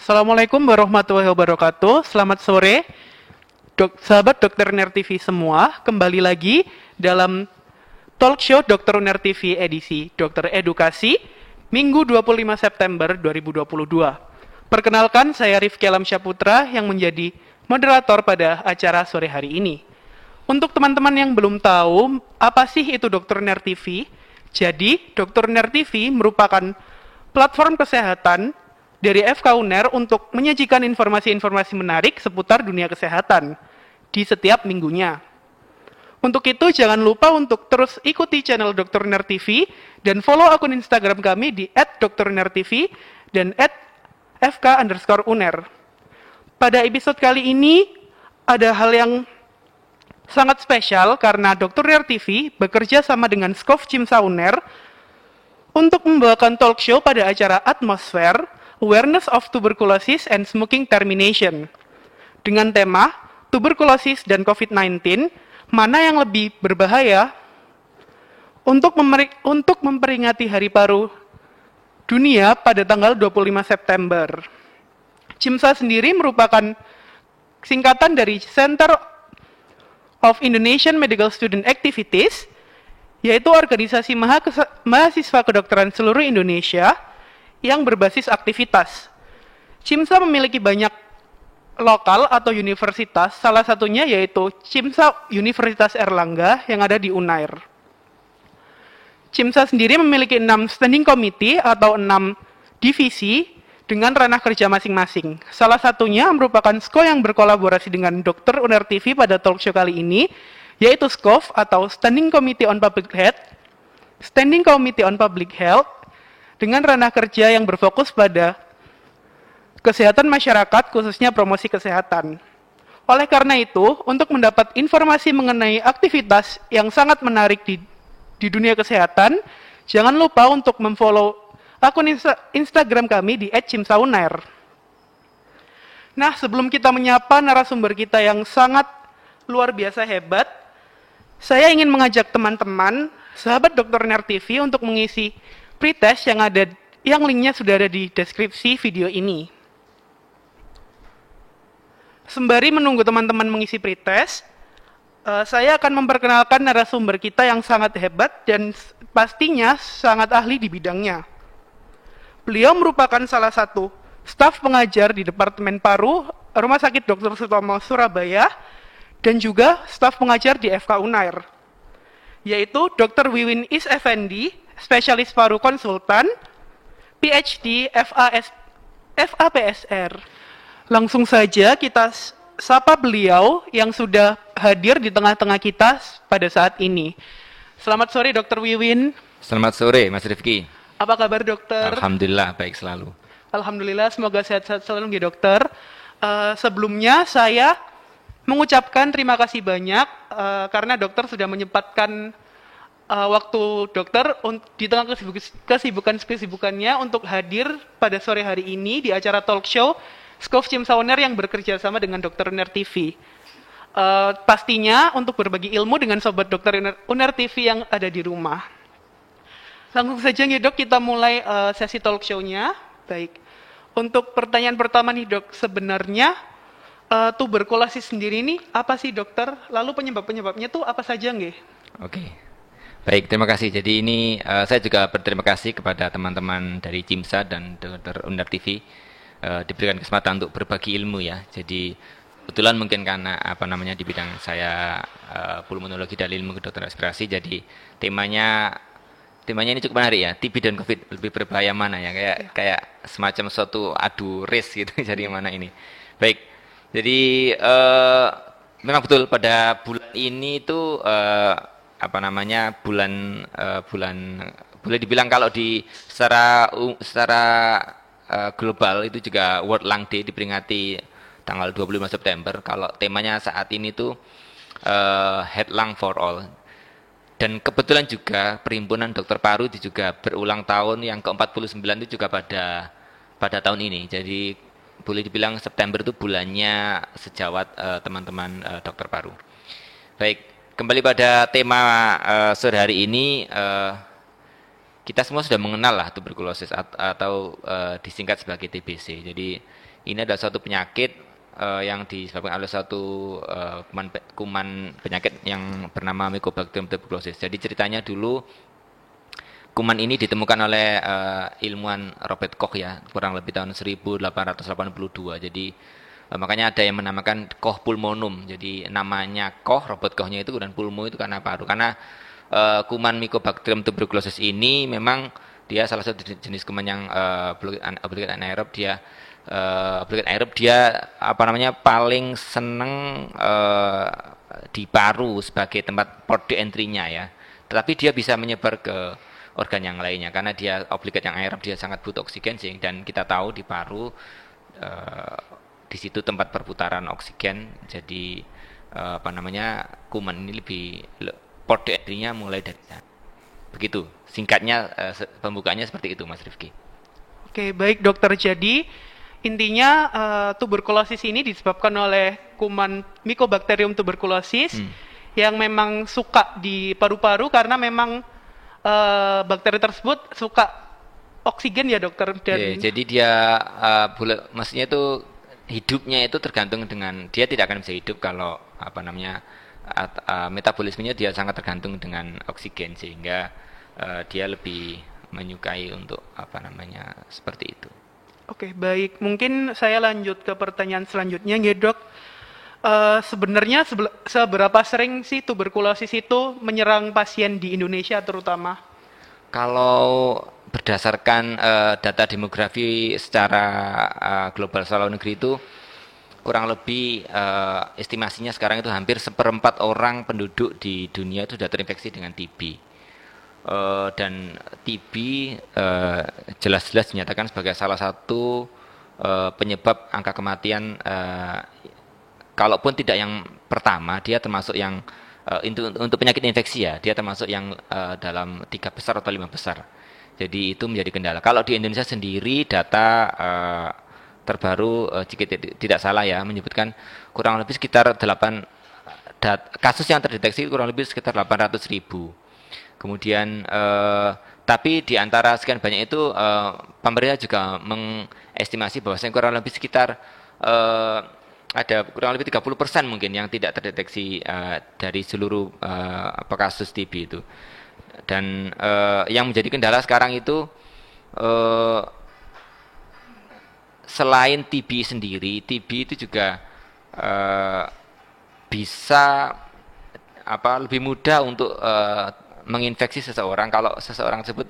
Assalamualaikum warahmatullahi wabarakatuh. Selamat sore, sahabat Dokter Uner TV semua. Kembali lagi dalam Talk Show Dokter Uner TV edisi Dokter Edukasi, Minggu 25 September 2022. Perkenalkan, saya Rifki Alamsyahputra yang menjadi moderator pada acara sore hari ini. Untuk teman-teman yang belum tahu, apa sih itu Dokter Uner TV? Jadi, Dokter Uner TV merupakan platform kesehatan dari FK UNER untuk menyajikan informasi-informasi menarik seputar dunia kesehatan di setiap minggunya. Untuk itu, jangan lupa untuk terus ikuti channel Dr. Uner TV dan follow akun Instagram kami di @drunnertv dan @fk_uner. Pada episode kali ini, ada hal yang sangat spesial karena Dr. Uner TV bekerja sama dengan Skov Cimsa UNER untuk membawakan talk show pada acara Atmosfer Awareness of Tuberculosis and Smoking Termination dengan tema tuberkulosis dan COVID-19, mana yang lebih berbahaya untuk memperingati Hari Paru Dunia pada tanggal 25 September. CIMSA sendiri merupakan singkatan dari Center of Indonesian Medical Student Activities, yaitu organisasi mahasiswa kedokteran seluruh Indonesia yang berbasis aktivitas. CIMSA memiliki banyak lokal atau universitas, salah satunya yaitu CIMSA Universitas Erlangga yang ada di Unair. CIMSA sendiri memiliki 6 standing committee atau 6 divisi dengan ranah kerja masing-masing. Salah satunya merupakan SKO yang berkolaborasi dengan Dr. Uner TV pada talk show kali ini, yaitu SKOF atau Standing Committee on Public Health, Standing Committee on Public Health, dengan ranah kerja yang berfokus pada kesehatan masyarakat, khususnya promosi kesehatan. Oleh karena itu, untuk mendapat informasi mengenai aktivitas yang sangat menarik di dunia kesehatan, jangan lupa untuk memfollow akun Instagram kami di @cimsauner. Nah, sebelum kita menyapa narasumber kita yang sangat luar biasa hebat, saya ingin mengajak teman-teman, sahabat Dr. Uner TV untuk mengisi pretest yang linknya sudah ada di deskripsi video ini. Sembari menunggu teman-teman mengisi pretest, saya akan memperkenalkan narasumber kita yang sangat hebat dan pastinya sangat ahli di bidangnya. Beliau merupakan salah satu staf pengajar di Departemen Paru Rumah Sakit Dr. Sutomo Surabaya dan juga staf pengajar di FK Unair, yaitu Dr. Wiwin Is Effendi, spesialis paru konsultan, PhD FAPSR. Langsung saja kita sapa beliau yang sudah hadir di tengah-tengah kita pada saat ini. Selamat sore Dr. Wiwin. Selamat sore Mas Rifki. Apa kabar dokter? Alhamdulillah baik selalu. Alhamdulillah, semoga sehat-sehat selalu ya dokter. Sebelumnya saya mengucapkan terima kasih banyak karena dokter sudah menyempatkan waktu dokter di tengah kesibukannya untuk hadir pada sore hari ini di acara talk show Skov Cimsa UNER yang bekerja sama dengan Dr. Uner TV. Pastinya untuk berbagi ilmu dengan sobat Dr. Uner TV yang ada di rumah. Langsung saja nih dok, kita mulai sesi talk show-nya. Baik, untuk pertanyaan pertama nih dok, sebenarnya tuberkulosis sendiri ini apa sih dokter? Lalu penyebab-penyebabnya tuh apa saja nggih? Oke. Baik, terima kasih. Jadi ini saya juga berterima kasih kepada teman-teman dari CIMSA dan Dr. Uner TV diberikan kesempatan untuk berbagi ilmu ya. Jadi kebetulan mungkin karena di bidang saya pulmonologi dan ilmu kedokteran respirasi, jadi temanya ini cukup menarik ya. TB dan COVID lebih berbahaya mana ya? Kayak semacam suatu adu race gitu. Jadi mana ini? Baik. Jadi memang betul pada bulan ini itu bulan boleh dibilang kalau di secara global itu juga World Lung Day diperingati tanggal 25 September. Kalau temanya saat ini tuh Head Lung for All. Dan kebetulan juga Perhimpunan Dokter Paru itu juga berulang tahun yang ke-49 itu juga pada tahun ini. Jadi boleh dibilang September itu bulannya sejawat teman-teman dokter paru. Baik, kembali pada tema sore hari ini, kita semua sudah mengenal lah tuberkulosis atau disingkat sebagai TBC. Jadi Ini adalah suatu penyakit yang disebabkan oleh suatu kuman penyakit yang bernama Mycobacterium tuberculosis. Jadi ceritanya dulu kuman ini ditemukan oleh ilmuwan Robert Koch ya, kurang lebih tahun 1882. Jadi makanya ada yang menamakan Koch pulmonum. Jadi namanya Koch, Robert Kochnya itu, dan pulmo itu karena paru. Karena kuman Mycobacterium tuberculosis ini memang dia salah satu jenis kuman yang obligat anaerob. Obligat aerob dia paling seneng di paru sebagai tempat port de entry-nya ya. Tetapi dia bisa menyebar ke organ yang lainnya karena dia obligat yang aerob, dia sangat butuh oksigen dan kita tahu di paru di situ tempat perputaran oksigen. Jadi kuman ini port de entry-nya mulai dari sana. Begitu singkatnya, pembukaannya seperti itu Mas Rifki. Oke, baik dokter. Jadi intinya tuberkulosis ini disebabkan oleh kuman Mycobacterium tuberculosis yang memang suka di paru-paru karena memang bakteri tersebut suka oksigen ya dokter. Jadi dia maksudnya itu hidupnya itu tergantung dengan, dia tidak akan bisa hidup kalau metabolismenya dia sangat tergantung dengan oksigen, sehingga dia lebih menyukai untuk seperti itu. Oke, baik. Mungkin saya lanjut ke pertanyaan selanjutnya ya dok. Sebenarnya seberapa sering sih tuberkulosis itu menyerang pasien di Indonesia terutama? Kalau berdasarkan data demografi secara global seluruh negeri itu kurang lebih estimasinya sekarang itu hampir 1/4 orang penduduk di dunia itu sudah terinfeksi dengan TB. Dan TB jelas-jelas dinyatakan sebagai salah satu penyebab angka kematian, kalaupun tidak yang pertama, dia termasuk yang untuk penyakit infeksi ya, dia termasuk yang dalam 3 besar atau 5 besar. Jadi itu menjadi kendala. Kalau di Indonesia sendiri data terbaru jika tidak salah ya, menyebutkan kurang lebih sekitar kasus yang terdeteksi kurang lebih sekitar 800.000. Kemudian tapi di antara sekian banyak itu pemerintah juga mengestimasi bahwasanya kurang lebih sekitar ada kurang lebih 30% mungkin yang tidak terdeteksi dari seluruh kasus TB itu. Dan yang menjadi kendala sekarang itu selain TB sendiri, TB itu juga bisa lebih mudah untuk menginfeksi seseorang kalau seseorang tersebut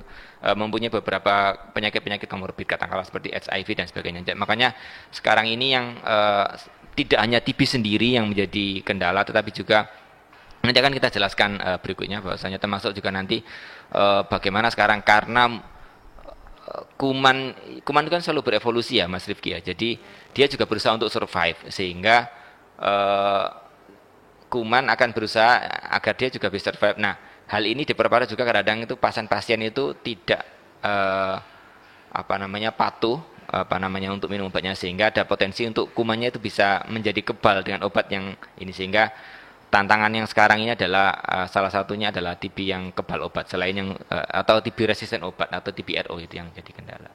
mempunyai beberapa penyakit-penyakit komorbid, katakanlah seperti HIV dan sebagainya. Makanya sekarang ini yang tidak hanya TB sendiri yang menjadi kendala, tetapi juga nanti akan kita jelaskan berikutnya bahwasanya termasuk juga nanti bagaimana sekarang karena kuman itu kan selalu berevolusi ya Mas Rifki ya. Jadi dia juga berusaha untuk survive, sehingga kuman akan berusaha agar dia juga bisa survive. Nah, hal ini diperparah juga kadang-kadang itu pasien-pasien itu tidak patuh untuk minum obatnya, sehingga ada potensi untuk kumannya itu bisa menjadi kebal dengan obat yang ini, sehingga tantangan yang sekarang ini adalah salah satunya adalah TB yang kebal obat, selain yang atau TB resisten obat atau TB RO itu yang jadi kendala.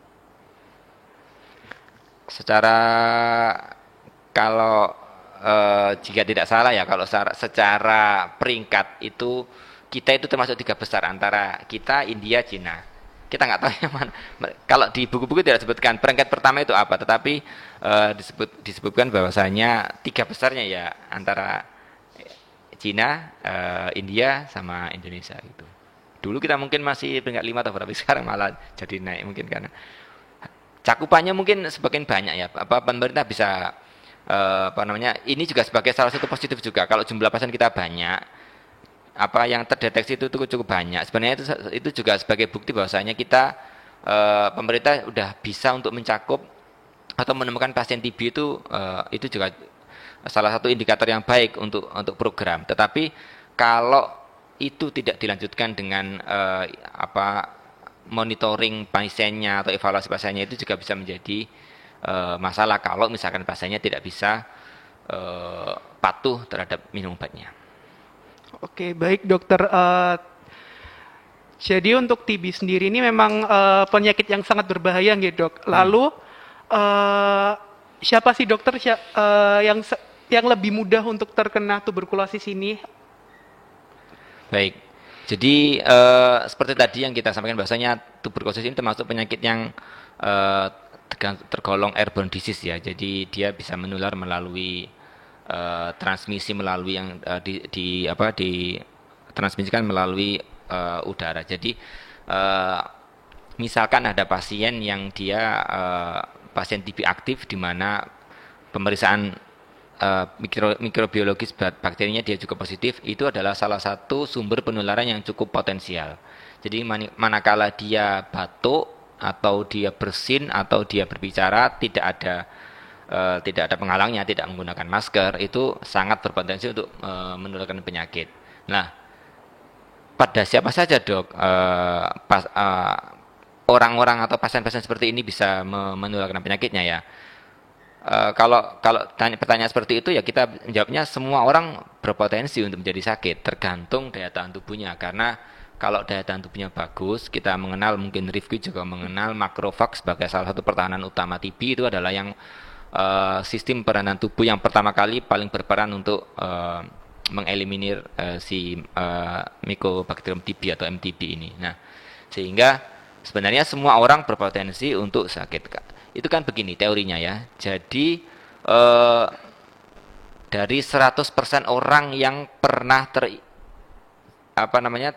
Secara kalau jika tidak salah ya, kalau secara peringkat itu kita itu termasuk 3 besar antara kita, India, Cina. Kita nggak tahu yang mana. Kalau di buku-buku tidak disebutkan peringkat pertama itu apa, tetapi disebutkan bahwasanya 3 besarnya ya antara Cina, India, sama Indonesia gitu. Dulu kita mungkin masih peringkat 5 atau berapa, sekarang malah jadi naik mungkin karena cakupannya mungkin semakin banyak ya. Pemerintah bisa ini juga sebagai salah satu positif juga. Kalau jumlah pasien kita banyak, yang terdeteksi itu cukup banyak. Sebenarnya itu juga sebagai bukti bahwasanya kita pemerintah udah bisa untuk mencakup atau menemukan pasien TB itu juga salah satu indikator yang baik untuk program. Tetapi kalau itu tidak dilanjutkan dengan monitoring pasiennya atau evaluasi pasiennya, itu juga bisa menjadi masalah kalau misalkan pasiennya tidak bisa patuh terhadap minum obatnya. Oke, baik dokter. Jadi untuk TB sendiri ini memang penyakit yang sangat berbahaya gitu dok. Lalu siapa sih dokter yang lebih mudah untuk terkena tuberkulosis ini? Baik. Jadi seperti tadi yang kita sampaikan bahwasanya tuberkulosis ini termasuk penyakit yang eh, tergolong airborne disease ya. Jadi dia bisa menular melalui transmisi melalui yang ditransmisikan melalui udara. Jadi eh, misalkan ada pasien yang dia pasien TB aktif di mana pemeriksaan mikrobiologis bakterinya dia juga positif, itu adalah salah satu sumber penularan yang cukup potensial. Jadi manakala dia batuk atau dia bersin atau dia berbicara tidak ada penghalangnya, tidak menggunakan masker, itu sangat berpotensi untuk menularkan penyakit. Nah, pada siapa saja dok orang-orang atau pasien-pasien seperti ini bisa menularkan penyakitnya ya? Kalau pertanyaan seperti itu ya kita jawabnya semua orang berpotensi untuk menjadi sakit tergantung daya tahan tubuhnya, karena kalau daya tahan tubuhnya bagus, kita mengenal, mungkin Rifki juga mengenal makrofag sebagai salah satu pertahanan utama TB. Itu adalah yang sistem peranan tubuh yang pertama kali paling berperan untuk mengeliminir si Mycobacterium TB atau MTB ini. Nah, sehingga sebenarnya semua orang berpotensi untuk sakit. Itu kan begini teorinya ya. Jadi dari 100% orang yang pernah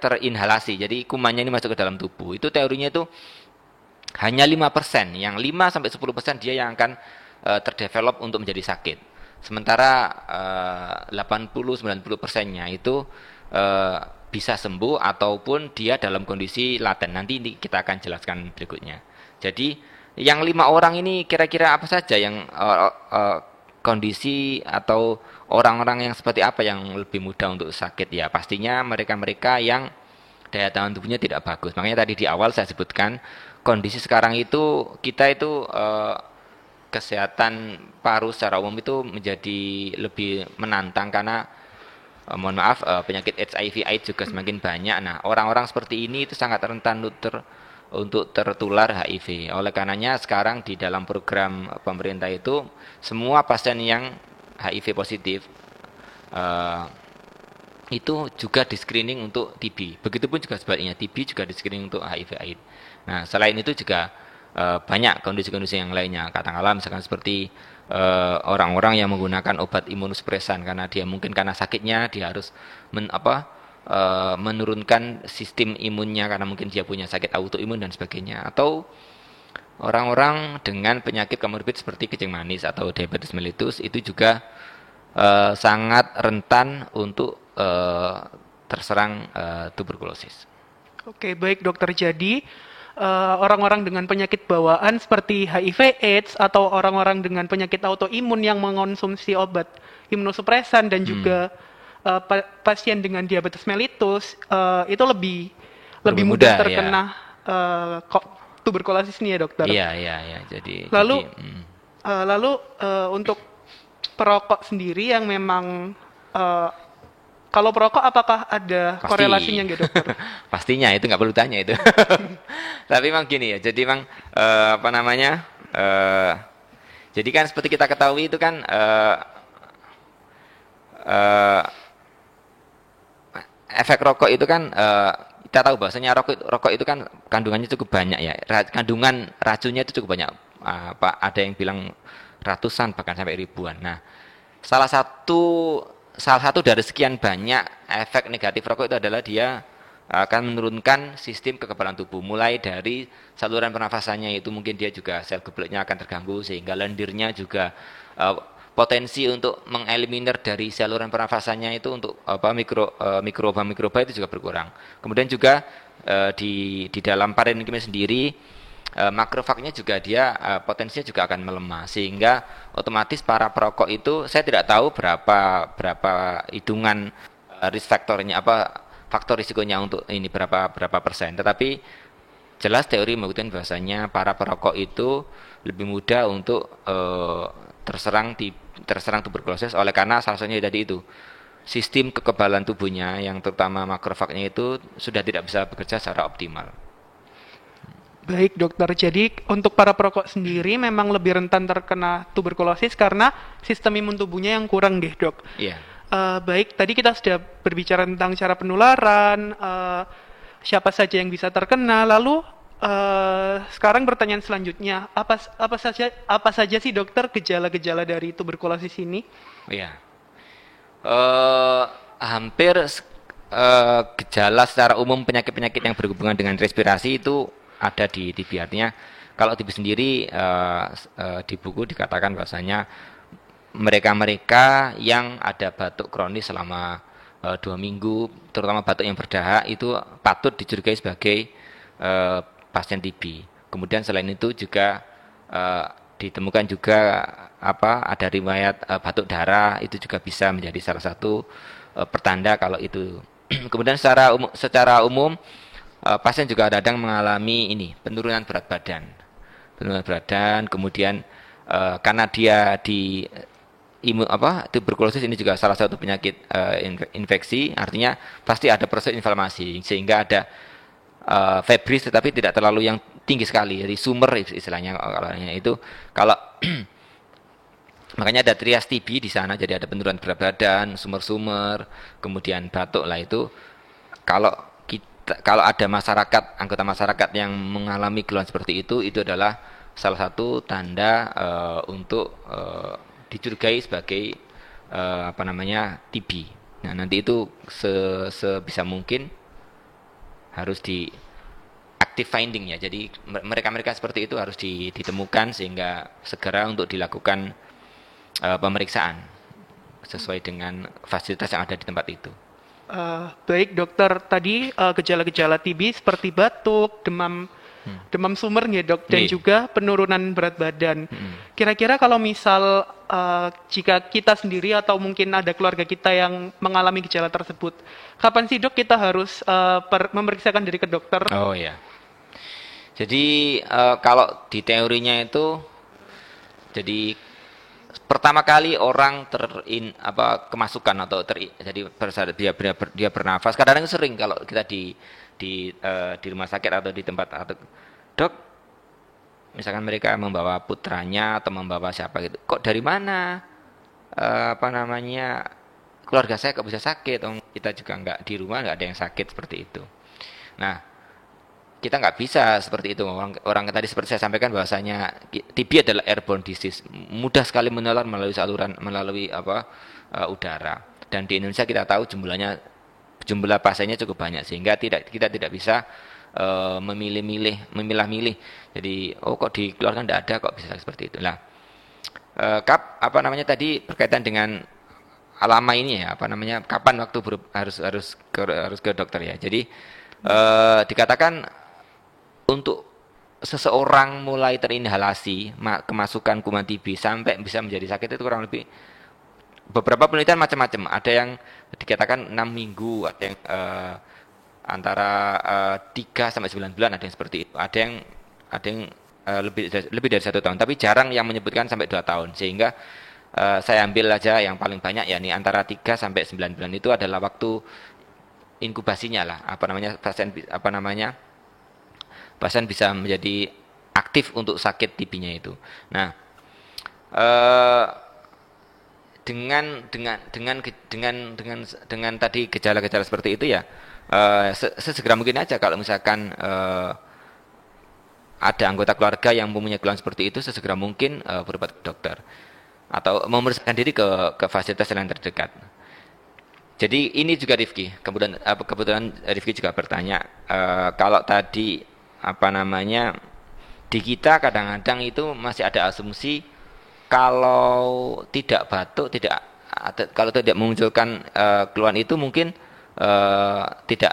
terinhalasi, jadi kumannya ini masuk ke dalam tubuh, itu teorinya itu hanya 5%, yang 5 sampai 10% dia yang akan terdevelop untuk menjadi sakit. Sementara 80-90%-nya itu bisa sembuh ataupun dia dalam kondisi laten. Nanti kita akan jelaskan berikutnya. Jadi yang 5 orang ini kira-kira apa saja yang kondisi atau orang-orang yang seperti apa yang lebih mudah untuk sakit ya? Pastinya mereka-mereka yang daya tahan tubuhnya tidak bagus. Makanya tadi di awal saya sebutkan kondisi sekarang itu kita itu kesehatan paru secara umum itu menjadi lebih menantang karena mohon maaf penyakit HIV/AIDS juga semakin banyak. Nah, orang-orang seperti ini itu sangat rentan untuk tertular HIV. Oleh karenanya sekarang di dalam program pemerintah itu semua pasien yang HIV positif itu juga di screening untuk TB. Begitupun juga sebaliknya, TB juga di screening untuk HIV/AIDS. Nah, selain itu juga banyak kondisi-kondisi yang lainnya. Katakanlah misalkan seperti orang-orang yang menggunakan obat imunosupresan karena dia mungkin karena sakitnya dia harus menurunkan sistem imunnya karena mungkin dia punya sakit autoimun dan sebagainya, atau orang-orang dengan penyakit komorbid seperti kencing manis atau diabetes mellitus itu juga sangat rentan untuk terserang tuberkulosis. Oke, baik dokter. Jadi orang-orang dengan penyakit bawaan seperti HIV/AIDS atau orang-orang dengan penyakit autoimun yang mengonsumsi obat imunosupresan dan juga pasien dengan diabetes mellitus itu lebih mudah terkena tuberkulosis ini ya dokter. Iya. Jadi lalu untuk perokok sendiri yang memang kalau perokok apakah ada korelasinya nggak dokter? Pastinya itu nggak perlu tanya itu. Tapi memang gini ya. Jadi memang jadi kan seperti kita ketahui itu kan efek rokok itu kan kita tahu bahwasanya rokok itu kan kandungannya cukup banyak ya. Kandungan racunnya itu cukup banyak. Ada yang bilang ratusan bahkan sampai ribuan. Nah, salah satu dari sekian banyak efek negatif rokok itu adalah dia akan menurunkan sistem kekebalan tubuh, mulai dari saluran pernafasannya itu mungkin dia juga sel gebleknya akan terganggu sehingga lendirnya juga potensi untuk mengeliminir dari saluran pernafasannya itu untuk mikroba itu juga berkurang. Kemudian juga di dalam parenkima sendiri makrofagnya juga dia potensinya juga akan melemah sehingga otomatis para perokok itu saya tidak tahu berapa hitungan risk faktornya faktor risikonya untuk ini berapa persen, tetapi jelas teori membuktikan bahwasanya para perokok itu lebih mudah untuk terserang tuberkulosis oleh karena salah satunya tadi itu sistem kekebalan tubuhnya yang terutama makrofagnya itu sudah tidak bisa bekerja secara optimal. Baik dokter, jadi untuk para perokok sendiri memang lebih rentan terkena tuberkulosis karena sistem imun tubuhnya yang kurang deh dok. Iya. Baik, tadi kita sudah berbicara tentang cara penularan, siapa saja yang bisa terkena, lalu sekarang pertanyaan selanjutnya, apa saja sih dokter gejala-gejala dari tuberkulosis ini? Iya. eh Hampir gejala secara umum penyakit-penyakit yang berhubungan dengan respirasi itu ada di TB. Artinya kalau TB sendiri di buku dikatakan bahwasanya mereka-mereka yang ada batuk kronis selama 2 minggu, terutama batuk yang berdahak, itu patut dicurigai sebagai pasien TB. Kemudian selain itu juga ditemukan juga ada riwayat batuk darah, itu juga bisa menjadi salah satu pertanda kalau itu. Kemudian secara umum pasien juga kadang mengalami penurunan berat badan. Penurunan berat badan, kemudian karena dia tuberkulosis ini juga salah satu penyakit infeksi, artinya pasti ada proses inflamasi sehingga ada febris tetapi tidak terlalu yang tinggi sekali, jadi sumber istilahnya itu kalau makanya ada trias TB di sana, jadi ada penurunan berat badan, sumber-sumber, kemudian batuk lah itu. Kalau ada anggota masyarakat yang mengalami keluhan seperti itu adalah salah satu tanda untuk dicurigai sebagai TB. Nah, nanti itu sebisa mungkin harus di active finding ya. Jadi mereka-mereka seperti itu harus ditemukan sehingga segera untuk dilakukan pemeriksaan sesuai dengan fasilitas yang ada di tempat itu. Baik dokter, tadi gejala-gejala TB seperti batuk, demam sumber ya dok, dan juga penurunan berat badan. Kira-kira kalau misal jika kita sendiri atau mungkin ada keluarga kita yang mengalami gejala tersebut, kapan sih dok kita harus memeriksakan diri ke dokter? Oh ya. Jadi kalau di teorinya itu, jadi pertama kali orang kemasukan atau jadi dia bernafas. Kadang-kadang sering kalau kita di rumah sakit atau di tempat atau dok, misalkan mereka membawa putranya atau membawa siapa gitu, kok dari mana keluarga saya kok bisa sakit? Kita juga nggak, di rumah nggak ada yang sakit seperti itu. Nah, kita nggak bisa seperti itu. Orang tadi seperti saya sampaikan bahwasanya TB adalah airborne disease, mudah sekali menular melalui udara. Dan di Indonesia kita tahu jumlah pasiennya cukup banyak sehingga kita tidak bisa memilah-milih. Jadi kok di keluarga tidak ada, kok bisa seperti itu. Nah, tadi berkaitan dengan lama ini ya, kapan waktu harus ke dokter ya. Jadi dikatakan untuk seseorang mulai terinhalasi kemasukan kuman TB sampai bisa menjadi sakit itu kurang lebih, beberapa penelitian macam-macam. Ada yang dikatakan 6 minggu, ada yang antara 3 sampai 9 bulan, ada yang seperti itu. Ada yang lebih dari 1 tahun, tapi jarang yang menyebutkan sampai 2 tahun. Sehingga saya ambil aja yang paling banyak ya, ini antara 3 sampai 9 bulan itu adalah waktu inkubasinya lah, pasien bisa menjadi aktif untuk sakit TB-nya itu. Nah, dengan tadi gejala-gejala seperti itu ya, sesegera mungkin aja kalau misalkan ada anggota keluarga yang mempunyai keluhan seperti itu, sesegera mungkin berobat ke dokter atau memeriksakan diri ke fasilitas yang terdekat. Jadi ini juga Rifki, kebetulan Rifki juga bertanya, kalau tadi di kita kadang-kadang itu masih ada asumsi kalau tidak batuk, kalau tidak memunculkan keluhan itu mungkin tidak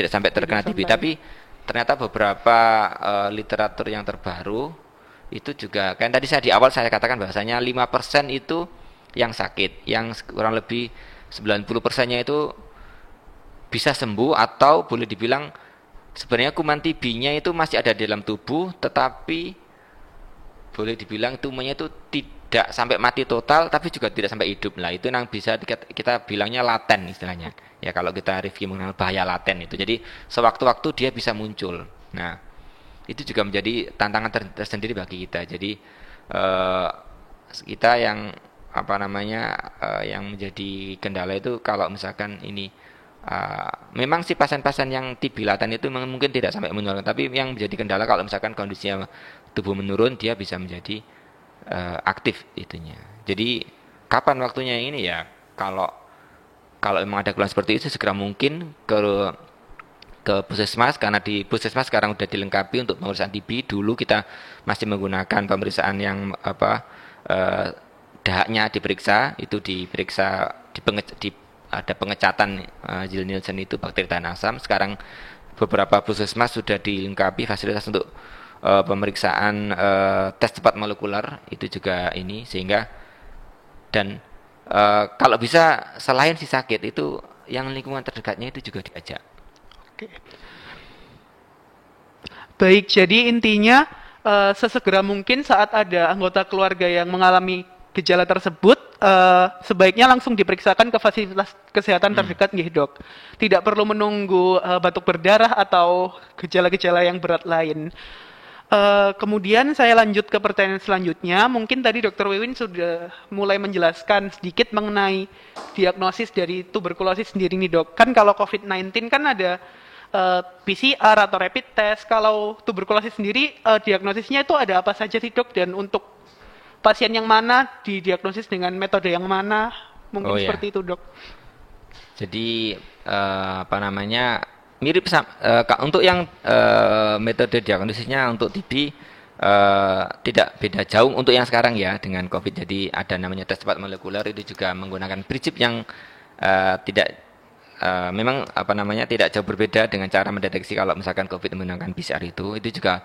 sampai terkena TB. Tapi ternyata beberapa literatur yang terbaru itu juga, kan tadi di awal saya katakan bahwasanya 5% itu yang sakit, yang kurang lebih 90%-nya itu bisa sembuh, atau boleh dibilang sebenarnya kuman TB-nya itu masih ada di dalam tubuh, tetapi boleh dibilang tumornya itu tidak sampai mati total, tapi juga tidak sampai hidup. Nah, itu yang bisa kita bilangnya laten istilahnya. Ya, kalau kita review mengenal bahaya laten itu. Jadi sewaktu-waktu dia bisa muncul. Nah, itu juga menjadi tantangan tersendiri bagi kita. Jadi eh, kita yang apa namanya yang menjadi kendala itu kalau misalkan ini memang si pasien-pasien yang TB laten itu mungkin tidak sampai menularkan, tapi yang menjadi kendala kalau misalkan kondisinya tubuh menurun, dia bisa menjadi aktif itunya. Jadi kapan waktunya ini ya? Kalau kalau memang ada keluhan seperti itu segera mungkin ke puskesmas, karena di puskesmas sekarang sudah dilengkapi untuk pemeriksaan TB. Dulu kita masih menggunakan pemeriksaan yang eh, dahaknya diperiksa, itu diperiksa di ada pengecatan Jill Nielsen itu bakteri tahan asam. Sekarang beberapa puskesmas sudah dilengkapi fasilitas untuk pemeriksaan tes cepat molekuler itu juga ini, sehingga dan kalau bisa selain si sakit itu yang lingkungan terdekatnya itu juga diajak. Oke. Baik, jadi intinya sesegera mungkin saat ada anggota keluarga yang mengalami gejala tersebut, sebaiknya langsung diperiksakan ke fasilitas kesehatan terdekat, nggih dok. Tidak perlu menunggu batuk berdarah atau gejala-gejala yang berat lain. Kemudian saya lanjut ke pertanyaan selanjutnya. Mungkin tadi Dr. Wiwin sudah mulai menjelaskan sedikit mengenai diagnosis dari tuberkulosis sendiri nih dok. Kan kalau COVID-19 kan ada PCR atau rapid test. Kalau tuberkulosis sendiri diagnosisnya itu ada apa saja sih dok? Dan untuk pasien yang mana didiagnosis dengan metode yang mana? Mungkin seperti itu dok. Jadi apa namanya mirip untuk yang metode diagnosisnya untuk TB tidak beda jauh untuk yang sekarang ya dengan COVID. Jadi ada namanya tes cepat molekuler, itu juga menggunakan prinsip yang tidak memang apa namanya tidak jauh berbeda dengan cara mendeteksi kalau misalkan COVID menggunakan PCR itu juga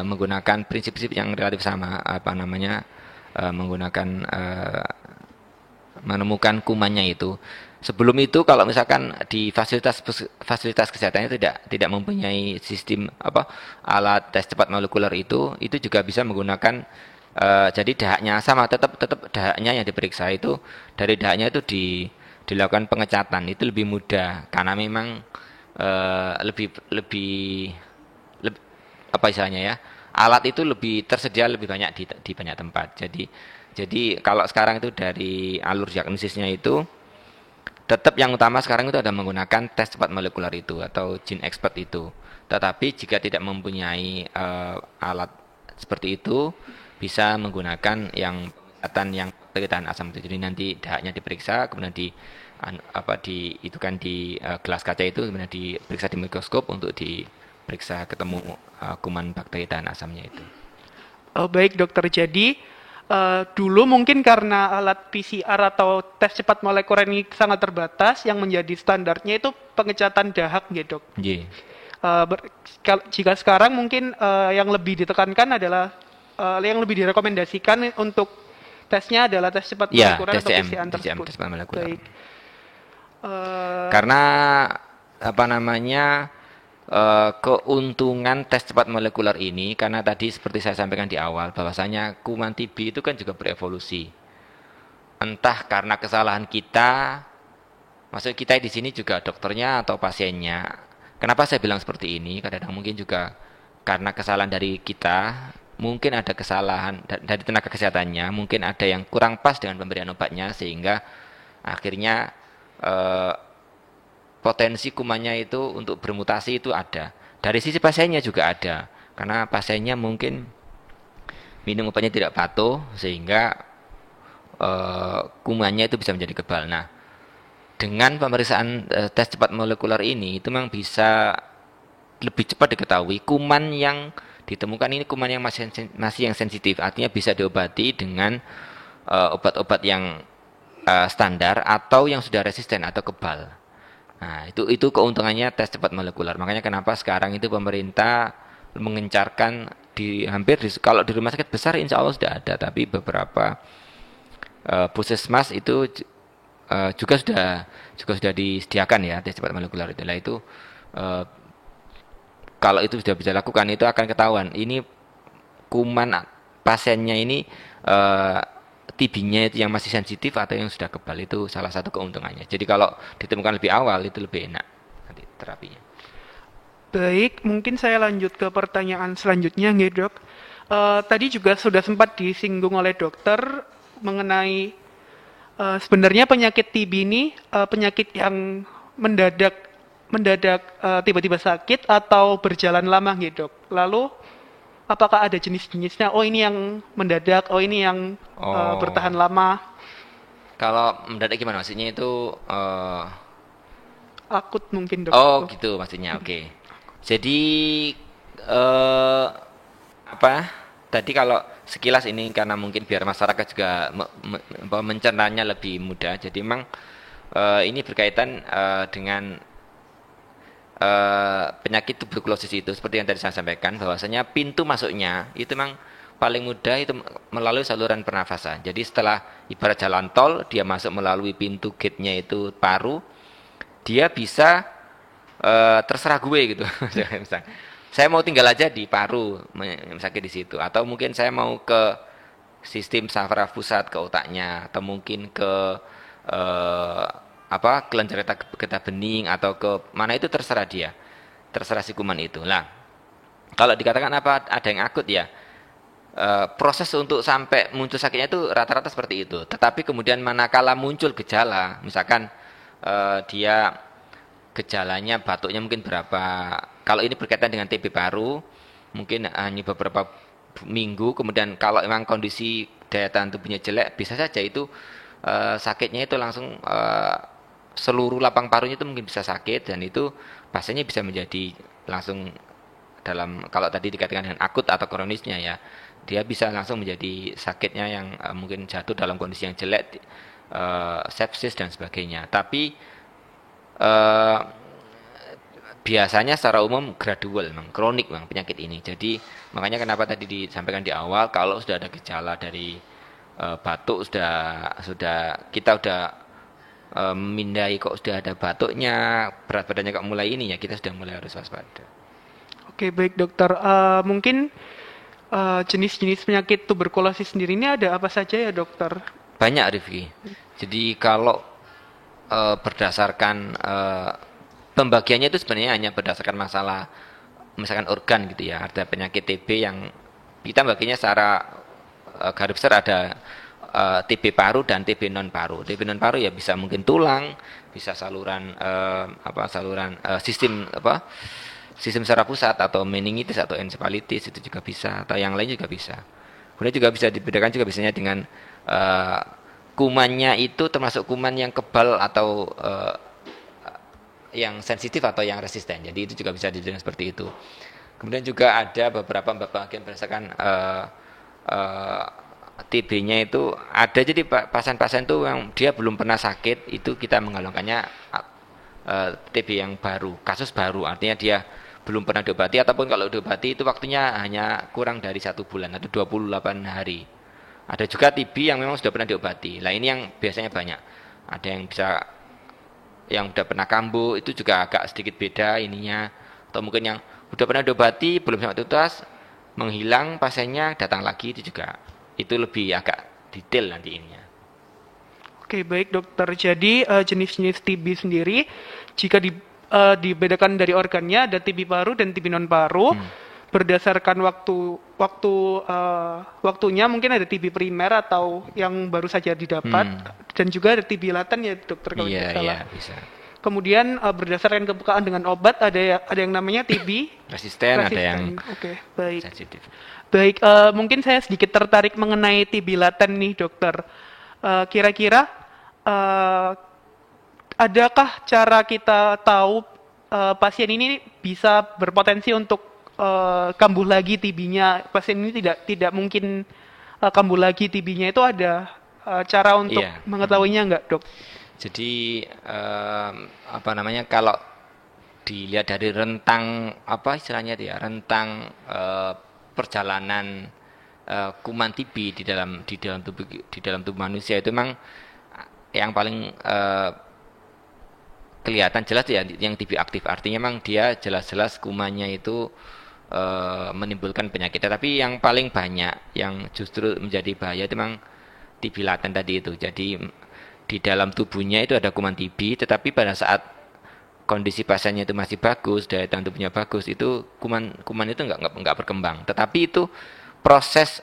menggunakan prinsip-prinsip yang relatif sama, apa namanya menggunakan menemukan kumannya itu. Sebelum itu kalau misalkan di fasilitas kesehatannya tidak mempunyai sistem alat tes cepat molekuler itu juga bisa menggunakan jadi dahaknya sama, tetap dahaknya yang diperiksa itu, dari dahaknya itu dilakukan pengecatan, itu lebih mudah karena memang lebih apa istilahnya ya, alat itu lebih tersedia lebih banyak di banyak tempat. Jadi kalau sekarang itu dari alur diagnosisnya itu tetap yang utama sekarang itu ada menggunakan tes cepat molekuler itu atau gene expert itu. Tetapi jika tidak mempunyai alat seperti itu, bisa menggunakan yang tahan asam itu. Jadi nanti dahaknya diperiksa, kemudian itu kan di gelas kaca itu, kemudian diperiksa di mikroskop untuk diperiksa ketemu kuman bakteri tahan asamnya itu. Baik dokter, jadi dulu mungkin karena alat PCR atau tes cepat molekuler ini sangat terbatas, yang menjadi standarnya itu pengecatan dahak ya dok. Yeah. Jika sekarang mungkin yang lebih ditekankan adalah yang lebih direkomendasikan untuk tesnya adalah tes cepat molekuler atau PCR tersebut. Tes cepat molekuler. Baik. Karena apa namanya keuntungan tes cepat molekuler ini, karena tadi seperti saya sampaikan di awal bahwasanya kuman TB itu kan juga berevolusi. Entah karena kesalahan kita, maksud kita di sini juga dokternya atau pasiennya. Kenapa saya bilang seperti ini? Kadang-kadang mungkin juga karena kesalahan dari kita, mungkin ada kesalahan dari tenaga kesehatannya, mungkin ada yang kurang pas dengan pemberian obatnya, sehingga akhirnya potensi kumannya itu untuk bermutasi itu ada. Dari sisi pasiennya juga ada, karena pasiennya mungkin minum obatnya tidak patuh, sehingga kumannya itu bisa menjadi kebal. Nah, dengan pemeriksaan tes cepat molekuler ini itu memang bisa lebih cepat diketahui kuman yang ditemukan ini, kuman yang masih yang sensitif, artinya bisa diobati dengan obat-obat yang standar atau yang sudah resisten atau kebal. Nah, itu keuntungannya tes cepat molekuler. Makanya kenapa sekarang itu pemerintah mengencarkan kalau di rumah sakit besar insya Allah sudah ada, tapi beberapa puskesmas itu juga sudah disediakan ya tes cepat molekuler itu. Nah, itu kalau itu sudah bisa lakukan, itu akan ketahuan ini kuman pasiennya ini TB-nya itu yang masih sensitif atau yang sudah kebal, itu salah satu keuntungannya. Jadi kalau ditemukan lebih awal itu lebih enak nanti terapinya. Baik, mungkin saya lanjut ke pertanyaan selanjutnya, nggih dok. Tadi juga sudah sempat disinggung oleh dokter mengenai sebenarnya penyakit TB ini penyakit yang mendadak mendadak tiba-tiba sakit atau berjalan lama, nggih dok. Lalu apakah ada jenis-jenisnya? Oh ini yang mendadak, oh ini yang Oh, bertahan lama, kalau mendadak gimana? Maksudnya itu akut mungkin dok. oh gitu maksudnya. Oke. Jadi eh apa? Tadi kalau sekilas ini karena mungkin biar masyarakat juga mencernanya lebih mudah. Jadi memang ini berkaitan dengan penyakit tuberkulosis itu seperti yang tadi saya sampaikan bahwasanya pintu masuknya itu memang paling mudah itu melalui saluran pernafasan. Jadi setelah ibarat jalan tol dia masuk melalui pintu gate-nya itu paru, dia bisa terserah gue gitu. Misal, saya mau tinggal aja di paru, sakit di situ, atau mungkin saya mau ke sistem saraf pusat ke otaknya, atau mungkin ke eh, kelenjar getah bening atau ke mana itu terserah dia, terserah si kuman itu. Lah, kalau dikatakan apa ada yang akut ya, proses untuk sampai muncul sakitnya itu rata-rata seperti itu. Tetapi kemudian manakala muncul gejala, misalkan dia gejalanya batuknya mungkin berapa, kalau ini berkaitan dengan TB paru mungkin hanya beberapa minggu, kemudian kalau memang kondisi daya tahan tubuhnya jelek bisa saja itu sakitnya itu langsung seluruh lapang parunya itu mungkin bisa sakit, dan itu pasiennya bisa menjadi langsung dalam, kalau tadi dikatakan dengan akut atau kronisnya ya, dia bisa langsung menjadi sakitnya yang mungkin jatuh dalam kondisi yang jelek, sepsis dan sebagainya. Tapi eh, biasanya secara umum gradual, memang kronik memang penyakit ini. Jadi makanya kenapa tadi disampaikan di awal kalau sudah ada gejala dari batuk, sudah kita udah memindai kok sudah ada batuknya, berat badannya kok mulai ini ya, kita sudah mulai harus waspada. Oke, baik dokter. Mungkin jenis-jenis penyakit tuberkulosis sendiri ini ada apa saja ya dokter? Banyak Rifki. Jadi kalau berdasarkan pembagiannya itu sebenarnya hanya berdasarkan masalah misalkan organ gitu ya. Ada penyakit TB yang kita baginya secara garis besar ada TB paru dan TB non paru. TB non paru ya bisa mungkin tulang, bisa saluran saluran sistem sistem saraf pusat atau meningitis atau encephalitis itu juga bisa, atau yang lain juga bisa. Kemudian juga bisa dibedakan juga biasanya dengan eh, kumannya itu termasuk kuman yang kebal atau yang sensitif atau yang resisten. Jadi itu juga bisa dibedakan seperti itu. Kemudian juga ada beberapa bagian berdasarkan TB-nya itu ada, jadi pasien-pasien itu yang dia belum pernah sakit itu kita menggolongkannya TB yang baru, kasus baru, artinya dia belum pernah diobati, ataupun kalau diobati itu waktunya hanya kurang dari 1 bulan atau 28 hari. Ada juga TB yang memang sudah pernah diobati. Nah ini yang biasanya banyak. Ada yang bisa yang udah pernah kambuh itu juga agak sedikit beda ininya. Atau mungkin yang udah pernah diobati belum sampai tuntas menghilang pasiennya datang lagi, itu juga itu lebih agak detail nanti ininya. Oke, baik dokter. Jadi jenis-jenis TB sendiri jika dibedakan dari organnya ada TB paru dan TB non paru. Berdasarkan waktunya mungkin ada TB primer atau yang baru saja didapat, dan juga ada TB laten ya dokter kalau Iya, tidak iya, salah. bisa. Kemudian berdasarkan kepekaan dengan obat ada yang namanya TB Resisten, ada yang resisten. Oke, baik. sensitif. Baik, mungkin saya sedikit tertarik mengenai TB laten nih dokter. Kira-kira eh, adakah cara kita tahu pasien ini bisa berpotensi untuk kambuh lagi TB-nya? Pasien ini tidak mungkin kambuh lagi TB-nya, itu ada cara untuk Iya. mengetahuinya nggak dok? Jadi kalau dilihat dari rentang apa istilahnya dia, rentang perjalanan kuman TB di dalam tubuh manusia itu memang yang paling kelihatan jelas ya yang TB aktif, artinya memang dia jelas-jelas kumannya itu menimbulkan penyakit. Tapi yang paling banyak yang justru menjadi bahaya itu memang TB laten tadi itu. Jadi di dalam tubuhnya itu ada kuman TB, tetapi pada saat kondisi pasiennya itu masih bagus, daya tahan tubuhnya bagus, itu kuman itu nggak berkembang. Tetapi itu proses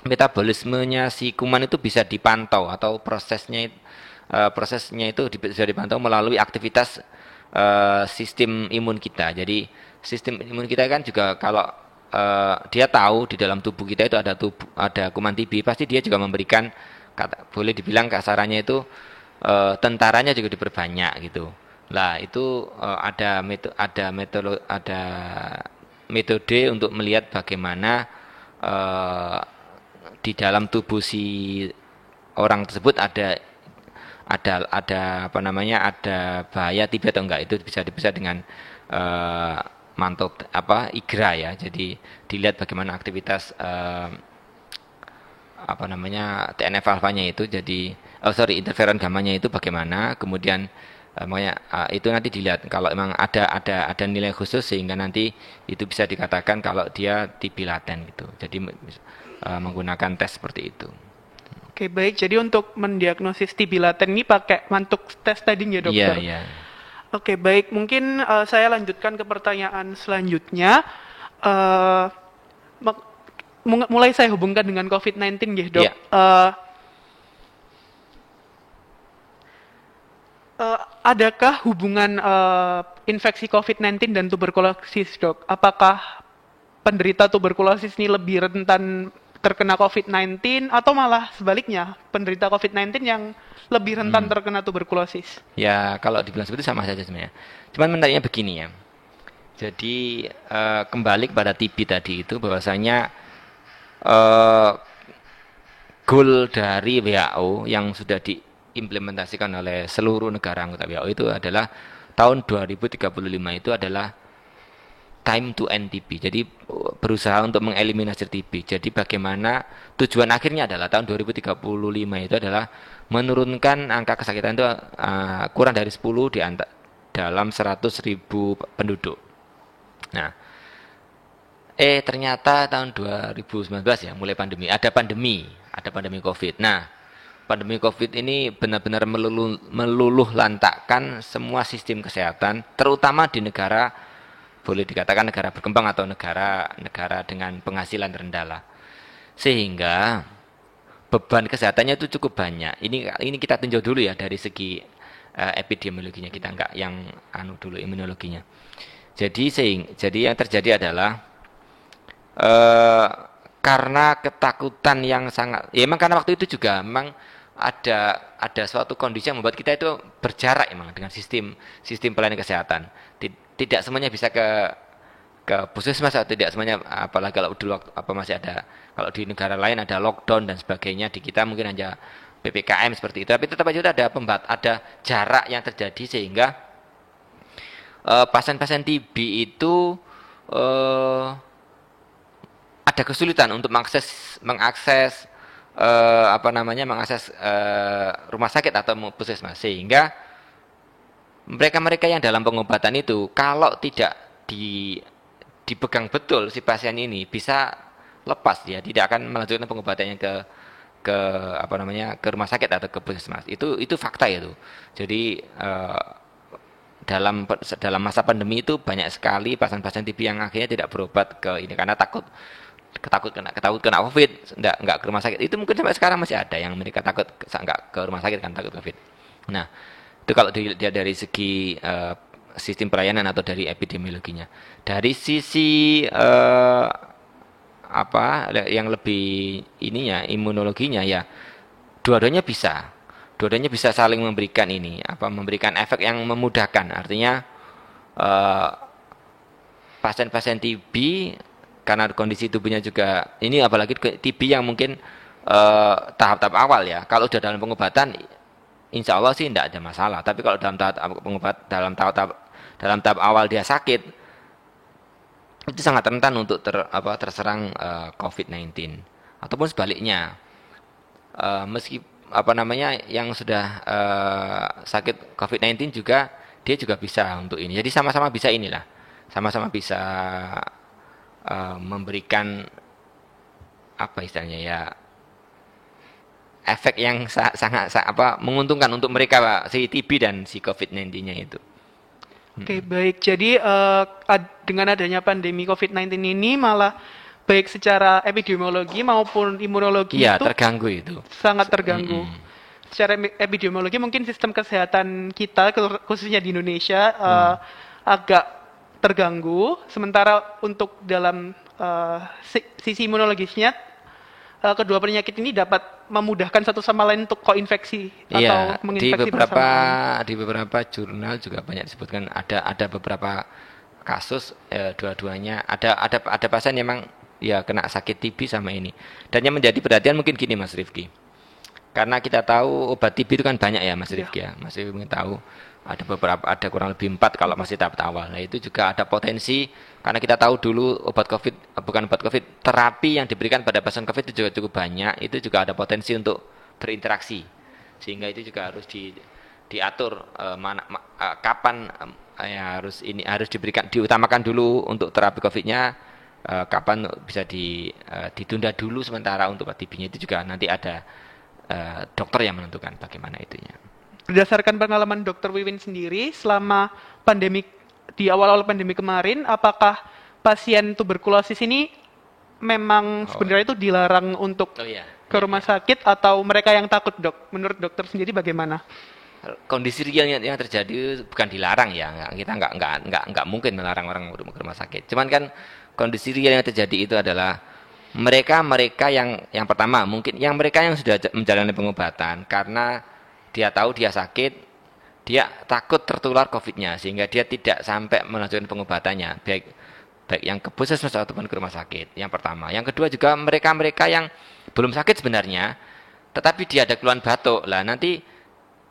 metabolismenya si kuman itu bisa dipantau, atau prosesnya itu bisa dipantau melalui aktivitas sistem imun kita. Jadi sistem imun kita kan juga kalau dia tahu di dalam tubuh kita itu ada kuman TB, pasti dia juga memberikan, boleh dibilang kasarannya itu tentaranya juga diperbanyak gitu. Lah itu ada metode untuk melihat bagaimana di dalam tubuh si orang tersebut ada bahaya TB atau enggak. Itu bisa dengan mantau IGRA ya. Jadi dilihat bagaimana aktivitas TNF alfanya itu, jadi interferon gamanya itu bagaimana, kemudian itu nanti dilihat kalau memang ada nilai khusus sehingga nanti itu bisa dikatakan kalau dia TB laten gitu. Jadi menggunakan tes seperti itu. Oke, baik. Jadi untuk mendiagnosis TB laten ini pakai mantuk tes tadi ya, dokter? Iya. Oke, baik. Mungkin saya lanjutkan ke pertanyaan selanjutnya. Mulai saya hubungkan dengan COVID-19 ya, dok. Iya. Adakah hubungan infeksi COVID-19 dan tuberkulosis, dok? Apakah penderita tuberkulosis ini lebih rentan terkena COVID-19 atau malah sebaliknya, penderita COVID-19 yang lebih rentan terkena tuberkulosis? Ya, kalau dibilang seperti itu sama saja sebenarnya. Cuman menariknya begini ya. Jadi kembali kepada TB tadi itu, bahwasanya goal dari WHO yang sudah diimplementasikan oleh seluruh negara anggota WHO itu adalah tahun 2035 itu adalah time to end TB. Jadi berusaha untuk mengeliminasi TB. Jadi bagaimana tujuan akhirnya adalah tahun 2035 itu adalah menurunkan angka kesakitan itu kurang dari 10 dalam 100.000 penduduk. Nah, ternyata tahun 2019 ya mulai pandemi, ada pandemi COVID. Nah, pandemi COVID ini benar-benar meluluh lantakkan semua sistem kesehatan, terutama di negara, boleh dikatakan negara berkembang atau negara dengan penghasilan rendah lah. Sehingga beban kesehatannya itu cukup banyak. Ini kita tinjau dulu ya dari segi epidemiologinya, kita enggak yang dulu imunologinya. Jadi yang terjadi adalah karena ketakutan yang sangat, ya memang karena waktu itu juga memang ada suatu kondisi yang membuat kita itu berjarak emang dengan sistem pelayanan kesehatan. Tidak semuanya bisa ke puskesmas, atau tidak semuanya, apalagi kalau dulu masih ada, kalau di negara lain ada lockdown dan sebagainya, di kita mungkin hanya PPKM seperti itu. Tapi tetap aja ada jarak yang terjadi sehingga pasien-pasien TB itu ada kesulitan untuk mengakses rumah sakit atau puskesmas, sehingga mereka yang dalam pengobatan itu kalau tidak dipegang betul si pasien ini bisa lepas, dia tidak akan melanjutkan pengobatannya ke rumah sakit atau ke puskesmas. Itu fakta itu. Jadi dalam masa pandemi itu banyak sekali pasien-pasien TB yang akhirnya tidak berobat ke ini karena takut kena COVID, enggak ke rumah sakit. Itu mungkin sampai sekarang masih ada yang mereka takut enggak ke rumah sakit kan takut COVID. Nah, itu kalau dilihat dari segi sistem pelayanan atau dari epidemiologinya. Dari sisi yang lebih ininya, imunologinya ya, dua-duanya bisa saling memberikan memberikan efek yang memudahkan. Artinya pasien-pasien TB karena kondisi tubuhnya juga ini, apalagi TB yang mungkin tahap-tahap awal ya. Kalau sudah dalam pengobatan, insya Allah sih tidak ada masalah. Tapi kalau dalam tahap awal dia sakit, itu sangat rentan untuk terserang COVID-19. Ataupun sebaliknya, yang sudah sakit COVID-19 juga, dia juga bisa untuk ini. Jadi sama-sama bisa memberikan istilahnya ya, efek yang sangat menguntungkan untuk mereka, si TB dan si COVID-19-nya itu. Oke, baik. Jadi dengan adanya pandemi COVID-19 ini malah baik secara epidemiologi maupun imunologi Iya, itu terganggu itu. sangat terganggu. Mm-mm. Secara epidemiologi mungkin sistem kesehatan kita khususnya di Indonesia agak terganggu. Sementara untuk dalam sisi imunologisnya kedua penyakit ini dapat memudahkan satu sama lain untuk koinfeksi atau Iya, menginfeksi bersamaan. di beberapa jurnal juga banyak disebutkan ada beberapa kasus dua-duanya ada pasien yang memang ya kena sakit TB sama ini. Dan yang menjadi perhatian mungkin gini Mas Rifki. Karena kita tahu obat TB itu kan banyak ya Mas Iya. Rifki ya. Mas Rifki mungkin tahu ada kurang lebih 4 kalau masih tahap awal. Nah, itu juga ada potensi karena kita tahu dulu bukan obat COVID, terapi yang diberikan pada pasien COVID itu juga cukup banyak, itu juga ada potensi untuk berinteraksi. Sehingga itu juga harus diatur kapan ya harus diutamakan dulu untuk terapi COVID-nya, kapan bisa ditunda dulu sementara untuk TB-nya itu juga nanti ada dokter yang menentukan bagaimana itunya. Berdasarkan pengalaman Dokter Wiwin sendiri, selama pandemi di awal-awal pandemi kemarin, apakah pasien tuberkulosis ini memang sebenarnya itu dilarang untuk Oh iya. ke rumah sakit atau mereka yang takut, Dok? Menurut dokter sendiri bagaimana? Kondisi real yang terjadi bukan dilarang ya, kita nggak mungkin melarang orang ke rumah sakit. Cuman kan kondisi real yang terjadi itu adalah mereka yang pertama mungkin mereka yang sudah menjalani pengobatan karena dia tahu dia sakit, dia takut tertular COVID-nya sehingga dia tidak sampai melanjutkan pengobatannya baik yang ke puskesmas ataupun ke rumah sakit. Yang pertama, yang kedua juga mereka yang belum sakit sebenarnya, tetapi dia ada keluhan batuk. Lah nanti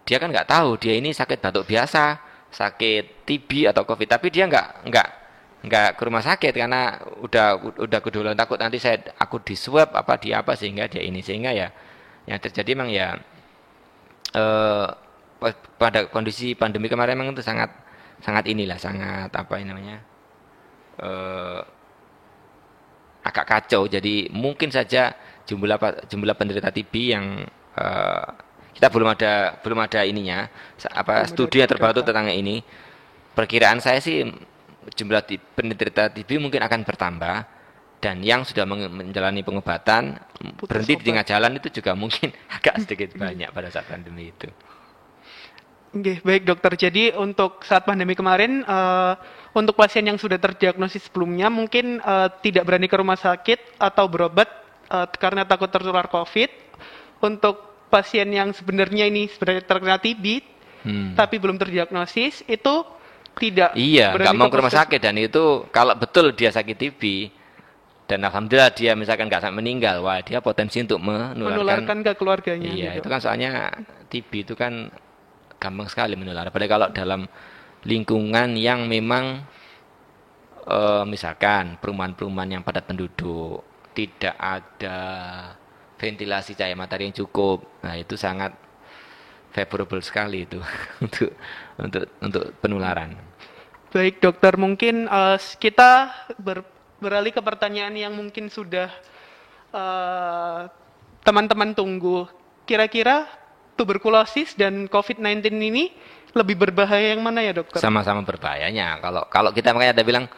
dia kan nggak tahu dia ini sakit batuk biasa, sakit TB atau COVID, tapi dia nggak ke rumah sakit karena udah keduluan takut nanti aku di swab sehingga ya yang terjadi memang ya pada kondisi pandemi kemarin memang itu sangat sangat agak kacau. Jadi mungkin saja jumlah penderita TB yang kita belum ada ininya studi yang terbaru tentang ini. Perkiraan saya sih jumlah penderita TB mungkin akan bertambah dan yang sudah menjalani pengobatan berhenti di tengah jalan itu juga mungkin agak sedikit banyak pada saat pandemi itu. Oke, baik dokter. Jadi untuk saat pandemi kemarin, untuk pasien yang sudah terdiagnosis sebelumnya mungkin tidak berani ke rumah sakit atau berobat karena takut tertular COVID. Untuk pasien yang sebenarnya terkena TB, tapi belum terdiagnosis, itu tidak nggak mau ke rumah sakit. Dan itu kalau betul dia sakit TB, dan alhamdulillah dia misalkan nggak sampai meninggal, wah dia potensi untuk menularkan ke keluarganya. Iya, gitu. itu kan soalnya TB itu kan gampang sekali menular. Apalagi kalau dalam lingkungan yang memang misalkan perumahan-perumahan yang padat penduduk, tidak ada ventilasi cahaya matahari yang cukup, nah itu sangat favorable sekali itu untuk penularan. Baik dokter, mungkin kita beralih ke pertanyaan yang mungkin sudah teman-teman tunggu. Kira-kira tuberkulosis dan COVID-19 ini lebih berbahaya yang mana ya dokter? Sama-sama berbahayanya. Kalau kita makanya ada bilang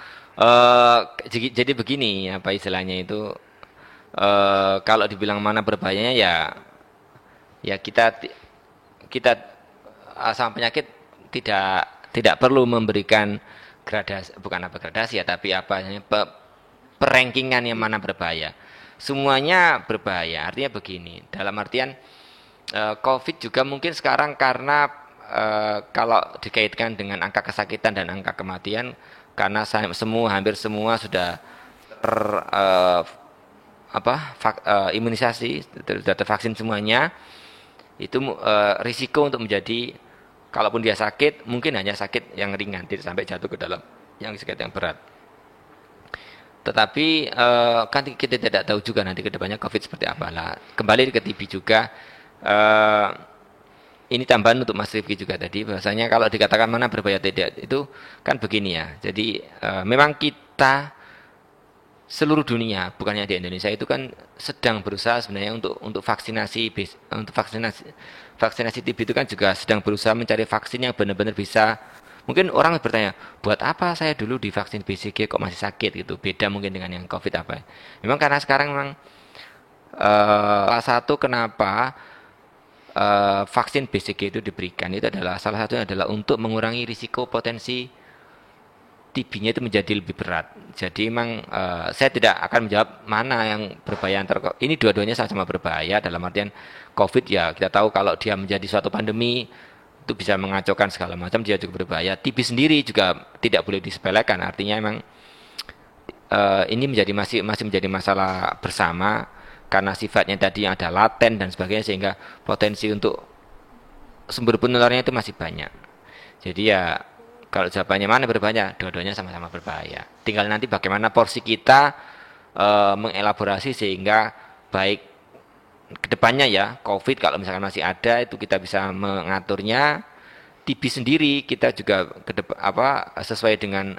jadi begini apa istilahnya itu kalau dibilang mana berbahayanya ya kita sama penyakit tidak perlu memberikan gradasi ya, tapi perankingan yang mana berbahaya. Semuanya berbahaya. Artinya begini, dalam artian COVID juga mungkin sekarang karena kalau dikaitkan dengan angka kesakitan dan angka kematian, karena hampir semua sudah imunisasi, sudah tervaksin semuanya, itu risiko untuk menjadi, kalaupun dia sakit, mungkin hanya sakit yang ringan, tidak sampai jatuh ke dalam yang sakit yang berat. Tetapi kan kita tidak tahu juga nanti ke depannya COVID seperti apa lah. Kembali ke TB juga, ini tambahan untuk Mas Rifki juga tadi, bahwasanya kalau dikatakan mana berbahaya tidak, itu kan begini ya. Jadi memang kita seluruh dunia, bukannya di Indonesia, itu kan sedang berusaha sebenarnya untuk vaksinasi TB itu kan juga sedang berusaha mencari vaksin yang benar-benar bisa Mungkin orang bertanya, buat apa saya dulu divaksin BCG kok masih sakit gitu? Beda mungkin dengan yang COVID apa ya. Memang karena sekarang memang salah satu kenapa vaksin BCG itu diberikan itu adalah salah satunya adalah untuk mengurangi risiko potensi TB-nya itu menjadi lebih berat. Jadi memang saya tidak akan menjawab mana yang berbahaya antara ini dua-duanya sama-sama berbahaya dalam artian COVID ya kita tahu kalau dia menjadi suatu pandemi itu bisa mengacaukan segala macam dia juga berbahaya. TB sendiri juga tidak boleh disepelekan. Artinya memang ini masih menjadi masalah bersama karena sifatnya tadi yang ada laten dan sebagainya sehingga potensi untuk sumber penularannya itu masih banyak. Jadi ya kalau jawabannya mana berbahaya, dua-duanya sama-sama berbahaya. Tinggal nanti bagaimana porsi kita mengelaborasi sehingga baik kedepannya ya COVID kalau misalkan masih ada itu kita bisa mengaturnya. TB sendiri kita juga sesuai dengan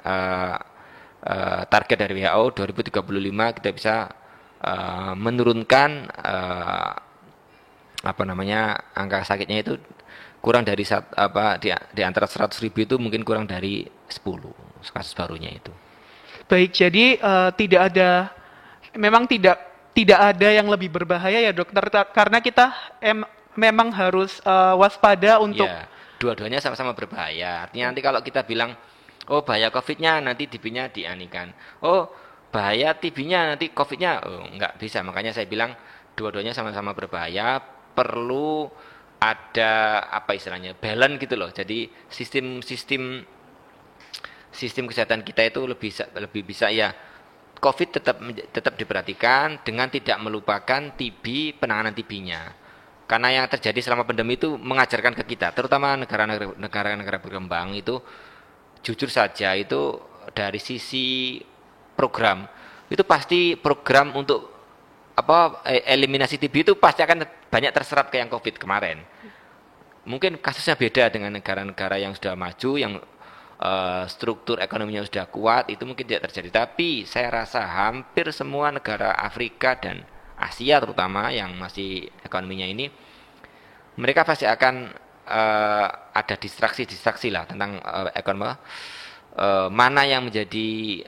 target dari WHO 2035 kita bisa menurunkan angka sakitnya itu kurang dari di antara 100.000 itu mungkin kurang dari 10 kasus barunya itu. Baik, jadi memang tidak ada yang lebih berbahaya ya dokter karena kita memang harus waspada untuk dua-duanya sama-sama berbahaya. Artinya nanti kalau kita bilang oh bahaya COVID-nya nanti TB-nya dianikan. Oh bahaya TB-nya nanti COVID-nya nggak bisa. Makanya saya bilang dua-duanya sama-sama berbahaya. Perlu ada balance gitu loh. Jadi sistem kesehatan kita itu lebih bisa ya COVID tetap diperhatikan dengan tidak melupakan TB penanganan TB-nya. Karena yang terjadi selama pandemi itu mengajarkan ke kita, terutama negara-negara berkembang itu jujur saja itu dari sisi program itu pasti program untuk eliminasi TB itu pasti akan banyak terserap ke yang COVID kemarin. Mungkin kasusnya beda dengan negara-negara yang sudah maju yang struktur ekonominya sudah kuat itu mungkin tidak terjadi. Tapi saya rasa hampir semua negara Afrika dan Asia terutama yang masih ekonominya ini mereka pasti akan ada distraksi lah tentang ekonomi mana yang menjadi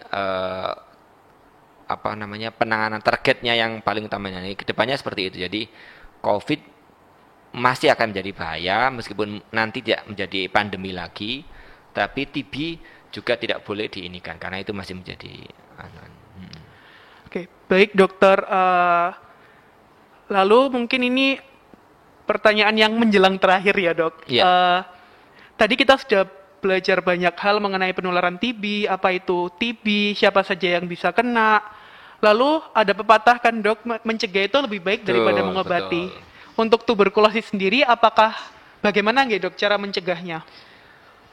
penanganan targetnya yang paling utamanya. Kedepannya seperti itu. Jadi COVID masih akan menjadi bahaya meskipun nanti tidak menjadi pandemi lagi, tapi TB juga tidak boleh diinikan karena itu masih menjadi Oke, baik dokter. Lalu mungkin ini pertanyaan yang menjelang terakhir ya dok. Tadi kita sudah belajar banyak hal mengenai penularan TB, apa itu TB, siapa saja yang bisa kena. Lalu ada pepatah kan dok, mencegah itu lebih baik daripada mengobati. Betul. Untuk tuberkulosis sendiri, bagaimana nggak dok cara mencegahnya?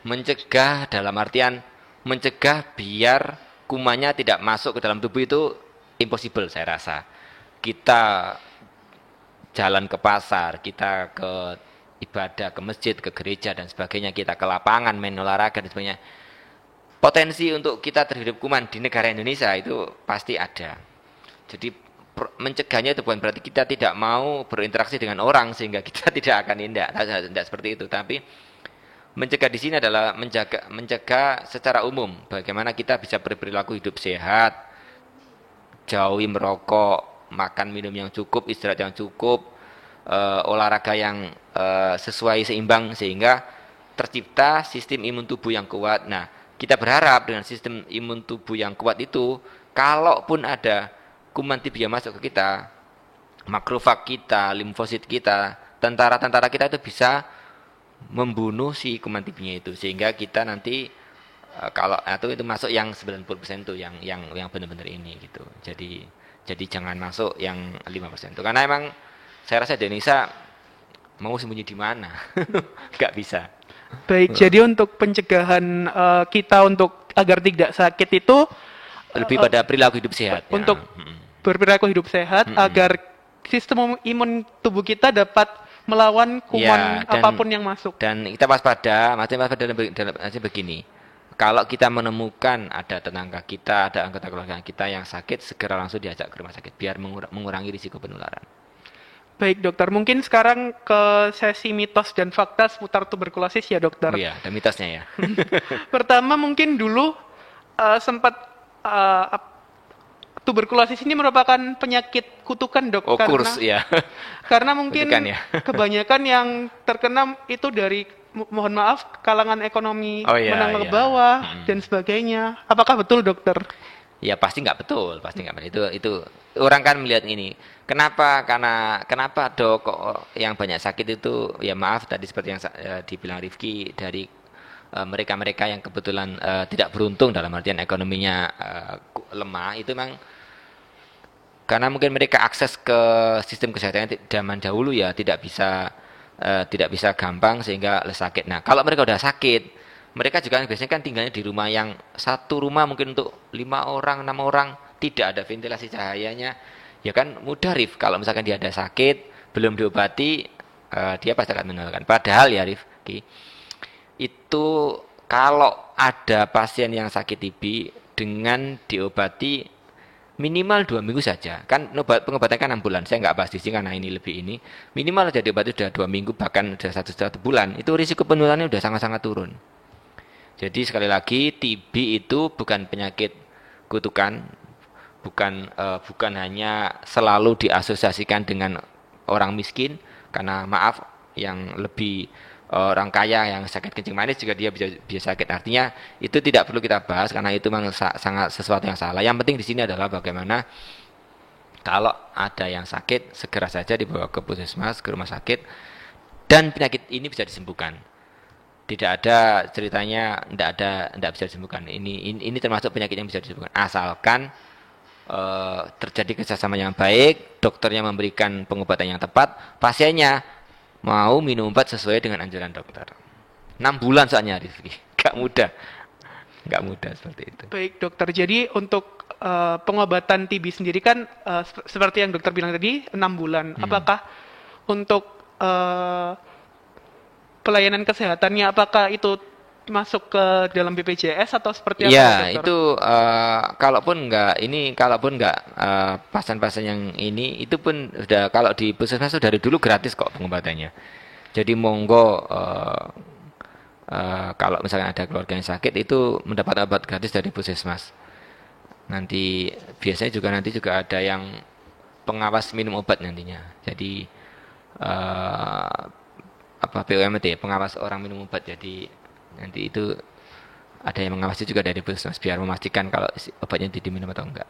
Mencegah dalam artian mencegah biar kumannya tidak masuk ke dalam tubuh itu impossible saya rasa. Kita jalan ke pasar, kita ke ibadah, ke masjid, ke gereja dan sebagainya, kita ke lapangan main olahraga dan sebagainya. Potensi untuk kita terhidup kuman di negara Indonesia itu pasti ada. Jadi mencegahnya itu bukan berarti kita tidak mau berinteraksi dengan orang sehingga kita tidak akan tidak seperti itu, tapi mencegah di sini adalah mencegah secara umum bagaimana kita bisa berperilaku hidup sehat, jauhi merokok, makan minum yang cukup, istirahat yang cukup, olahraga yang sesuai seimbang sehingga tercipta sistem imun tubuh yang kuat. Nah, kita berharap dengan sistem imun tubuh yang kuat itu, kalaupun ada kuman TB yang masuk ke kita, makrofag kita, limfosit kita, tentara-tentara kita itu bisa membunuh si kuman TB-nya itu sehingga kita nanti kalau itu masuk yang 90% itu yang benar-benar ini gitu. Jadi jangan masuk yang 5% itu karena emang saya rasa di Indonesia mau sembunyi di mana? Nggak bisa. Baik, jadi untuk pencegahan kita untuk agar tidak sakit itu lebih pada perilaku hidup sehat. Untuk berperilaku hidup sehat agar sistem imun tubuh kita dapat melawan kuman apapun yang masuk. Dan kita waspada, dalam begini. Kalau kita menemukan ada tetangga kita, ada anggota keluarga kita yang sakit, segera langsung diajak ke rumah sakit biar mengurangi risiko penularan. Baik dokter, mungkin sekarang ke sesi mitos dan fakta seputar tuberkulosis ya dokter. Oh iya, ada mitosnya ya. Pertama mungkin dulu sempat tuberkulosis ini merupakan penyakit kutukan dok, Oh, kurs ya. karena mungkin Kutukan ya. kebanyakan yang terkena itu dari mohon maaf kalangan ekonomi Oh iya, menengah ke iya. bawah dan sebagainya. Apakah betul dokter? Ya pasti nggak betul, pasti nggak betul. Itu orang kan melihat ini. Kenapa dok kok yang banyak sakit itu ya maaf tadi seperti yang dibilang Rifki dari mereka-mereka yang kebetulan tidak beruntung dalam artian ekonominya lemah itu memang karena mungkin mereka akses ke sistem kesehatan zaman dahulu ya tidak bisa gampang sehingga sakit. Nah, kalau mereka udah sakit, mereka juga biasanya kan tinggalnya di rumah yang satu rumah mungkin untuk 5 orang, 6 orang, tidak ada ventilasi cahayanya. Ya kan mudah Rif, kalau misalkan dia ada sakit, belum diobati, dia pasti akan menularkan. Padahal ya Rif, itu kalau ada pasien yang sakit TB dengan diobati minimal 2 minggu saja. Kan pengobatan kan 6 bulan. Saya nggak bahas di sini karena ini lebih ini. Minimal saja diobati sudah 2 minggu bahkan sudah satu bulan. Itu risiko penularannya sudah sangat-sangat turun. Jadi sekali lagi TB itu bukan penyakit kutukan, bukan hanya selalu diasosiasikan dengan orang miskin karena maaf yang lebih orang kaya yang sakit kencing manis juga dia bisa sakit. Artinya itu tidak perlu kita bahas karena itu memang sangat sesuatu yang salah. Yang penting di sini adalah bagaimana kalau ada yang sakit segera saja dibawa ke puskesmas, ke rumah sakit dan penyakit ini bisa disembuhkan. Tidak ada ceritanya tidak bisa disembuhkan. Ini termasuk penyakit yang bisa disembuhkan asalkan terjadi kerjasama yang baik, dokternya memberikan pengobatan yang tepat, pasiennya mau minum obat sesuai dengan anjuran dokter. 6 bulan soalnya Rizky, gak mudah seperti itu. Baik dokter, jadi untuk pengobatan TB sendiri kan seperti yang dokter bilang tadi 6 bulan. Apakah untuk pelayanan kesehatannya apakah itu masuk ke dalam BPJS atau seperti apa? Ya, dokter? itu kalaupun enggak pasien-pasien yang ini itu pun sudah kalau di puskesmas dari dulu gratis kok pengobatannya. Jadi monggo kalau misalnya ada keluarga yang sakit itu mendapat obat gratis dari puskesmas. Biasanya juga ada yang pengawas minum obat nantinya. Jadi POMT, pengawas orang minum obat. Jadi nanti itu ada yang mengawasi juga dari puskesmas biar memastikan kalau obatnya diminum atau enggak.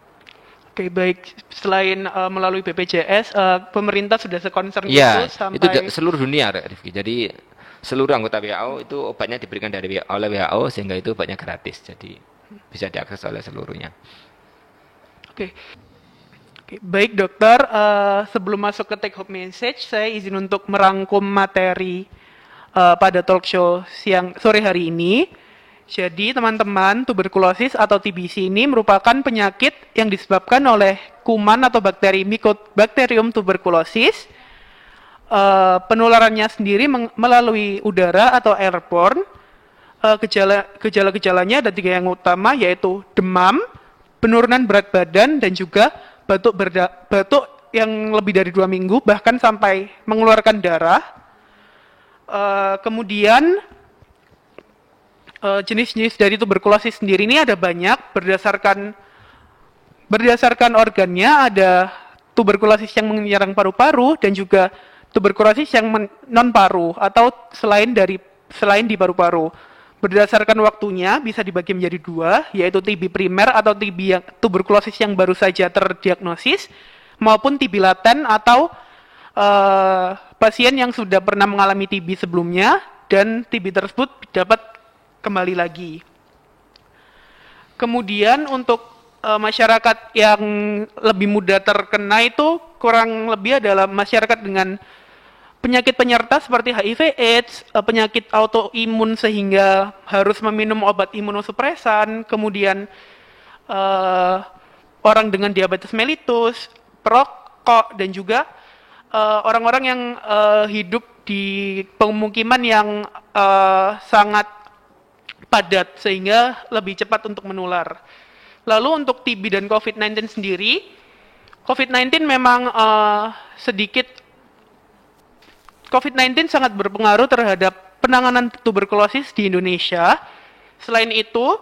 Oke, baik. Selain melalui BPJS, pemerintah sudah sekonsen Ya, itu sampai itu seluruh dunia, Rifki. Jadi seluruh anggota WHO itu obatnya diberikan oleh WHO sehingga itu obatnya gratis. Jadi bisa diakses oleh seluruhnya. Oke. Baik dokter, sebelum masuk ke take home message, saya izin untuk merangkum materi pada talk show sore hari ini. Jadi teman-teman, tuberkulosis atau TBC ini merupakan penyakit yang disebabkan oleh kuman atau bakteri Mycobacterium tuberculosis. Penularannya sendiri melalui udara atau airborne. Gejala-gejalanya ada 3 yang utama, yaitu demam, penurunan berat badan, dan juga batuk yang lebih dari 2 minggu, bahkan sampai mengeluarkan darah. Kemudian jenis-jenis dari tuberkulosis sendiri ini ada banyak berdasarkan organnya. Ada tuberkulosis yang menyerang paru-paru dan juga tuberkulosis yang non paru atau selain di paru-paru. Berdasarkan waktunya bisa dibagi menjadi 2, yaitu TB primer atau tuberkulosis yang baru saja terdiagnosis, maupun TB laten atau pasien yang sudah pernah mengalami TB sebelumnya dan TB tersebut dapat kembali lagi. Kemudian untuk masyarakat yang lebih mudah terkena itu kurang lebih adalah masyarakat dengan penyakit penyerta seperti HIV/AIDS, penyakit autoimun sehingga harus meminum obat imunosupresan, kemudian orang dengan diabetes mellitus, perokok, dan juga orang-orang yang hidup di pemukiman yang sangat padat sehingga lebih cepat untuk menular. Lalu untuk TB dan COVID-19 sendiri, COVID-19 memang sedikit COVID-19 sangat berpengaruh terhadap penanganan tuberkulosis di Indonesia. Selain itu,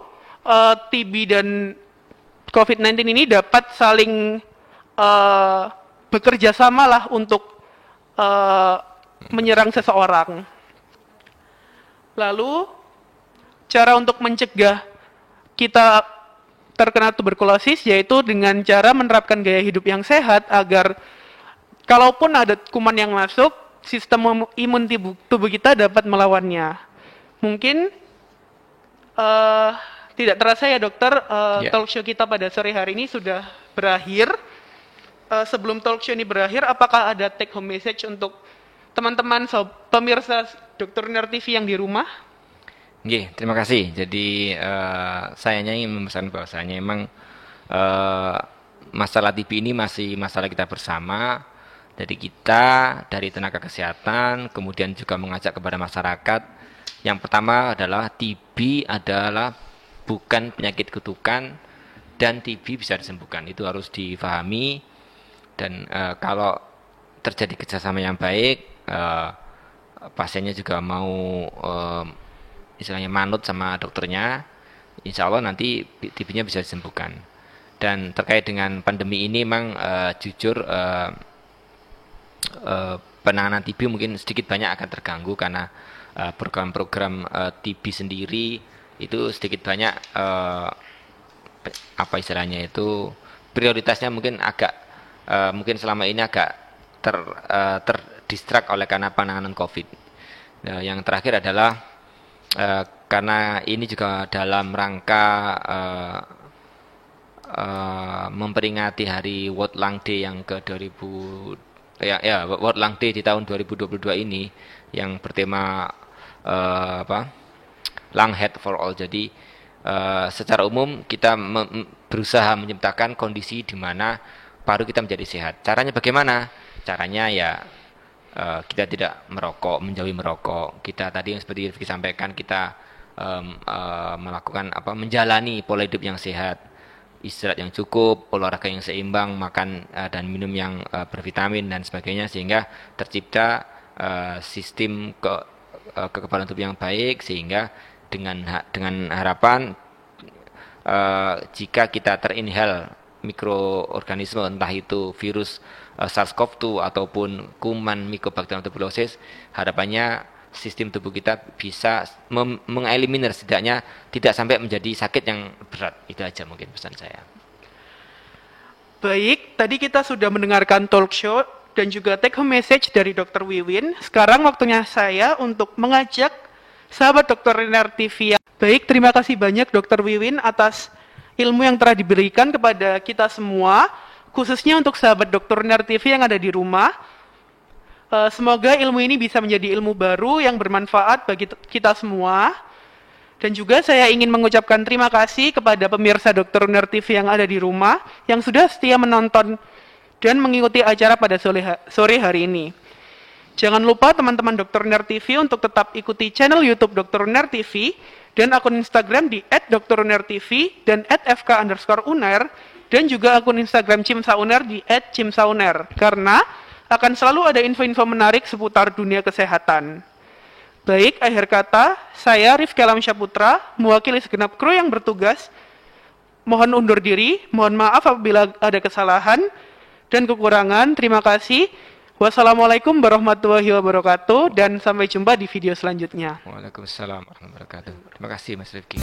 TB dan COVID-19 ini dapat saling bekerja sama lah untuk menyerang seseorang. Lalu, cara untuk mencegah kita terkena tuberkulosis yaitu dengan cara menerapkan gaya hidup yang sehat agar kalaupun ada kuman yang masuk, sistem imun tubuh kita dapat melawannya. Mungkin tidak terasa ya dokter, talk show kita pada sore hari ini sudah berakhir. Sebelum talk show ini berakhir, apakah ada take home message untuk teman-teman pemirsa Dr. Uner TV yang di rumah? Oke, terima kasih. Jadi saya ingin memesan bahwasanya memang masalah TB ini masih masalah kita bersama, dari kita, dari tenaga kesehatan, kemudian juga mengajak kepada masyarakat. Yang pertama adalah TB adalah bukan penyakit kutukan dan TB bisa disembuhkan. Itu harus difahami, dan kalau terjadi kerjasama yang baik, pasiennya juga mau istilahnya manut sama dokternya, insya Allah nanti TB-nya bisa disembuhkan. Dan terkait dengan pandemi ini memang jujur penanganan TB mungkin sedikit banyak akan terganggu karena program-program TB sendiri itu sedikit banyak apa istilahnya itu prioritasnya mungkin agak mungkin selama ini agak terdistrak oleh karena penanganan COVID. Yang terakhir adalah karena ini juga dalam rangka memperingati hari World Lung Day yang ke 2000 World Lung Day di tahun 2022 ini yang bertema Lung Health for All. Jadi secara umum kita berusaha menciptakan kondisi di mana paru kita menjadi sehat. Caranya bagaimana? Caranya ya kita tidak merokok, menjauhi merokok. Kita tadi yang seperti Rifki sampaikan, kita melakukan menjalani pola hidup yang sehat, istirahat yang cukup, olahraga yang seimbang, makan dan minum yang bervitamin dan sebagainya, sehingga tercipta sistem kekebalan tubuh yang baik, sehingga dengan harapan jika kita terinhal mikroorganisme, entah itu virus SARS-CoV-2 ataupun kuman Mycobacterium tuberculosis, harapannya sistem tubuh kita bisa mengeliminir, setidaknya tidak sampai menjadi sakit yang berat. Itu aja mungkin pesan saya. Baik, tadi kita sudah mendengarkan talk show dan juga take home message dari Dr. Wiwin. Sekarang waktunya saya untuk mengajak sahabat Dr. Uner TV. Baik, terima kasih banyak Dr. Wiwin atas ilmu yang telah diberikan kepada kita semua, khususnya untuk sahabat Dr. Uner TV yang ada di rumah. Semoga ilmu ini bisa menjadi ilmu baru yang bermanfaat bagi kita semua. Dan juga saya ingin mengucapkan terima kasih kepada pemirsa Dr. Uner TV yang ada di rumah, yang sudah setia menonton dan mengikuti acara pada sore hari ini. Jangan lupa teman-teman Dr. Uner TV untuk tetap ikuti channel YouTube Dr. Uner TV, dan akun Instagram di @drunertv dan @fk_uner, dan juga akun Instagram Cimsa Uner di @cimsauner, karena akan selalu ada info-info menarik seputar dunia kesehatan. Baik, akhir kata, saya Rifki Alamsyahputra, mewakili segenap kru yang bertugas, mohon undur diri, mohon maaf apabila ada kesalahan dan kekurangan. Terima kasih. Wassalamualaikum warahmatullahi wabarakatuh, dan sampai jumpa di video selanjutnya. Waalaikumsalam warahmatullahi wabarakatuh. Terima kasih Mas Rifki.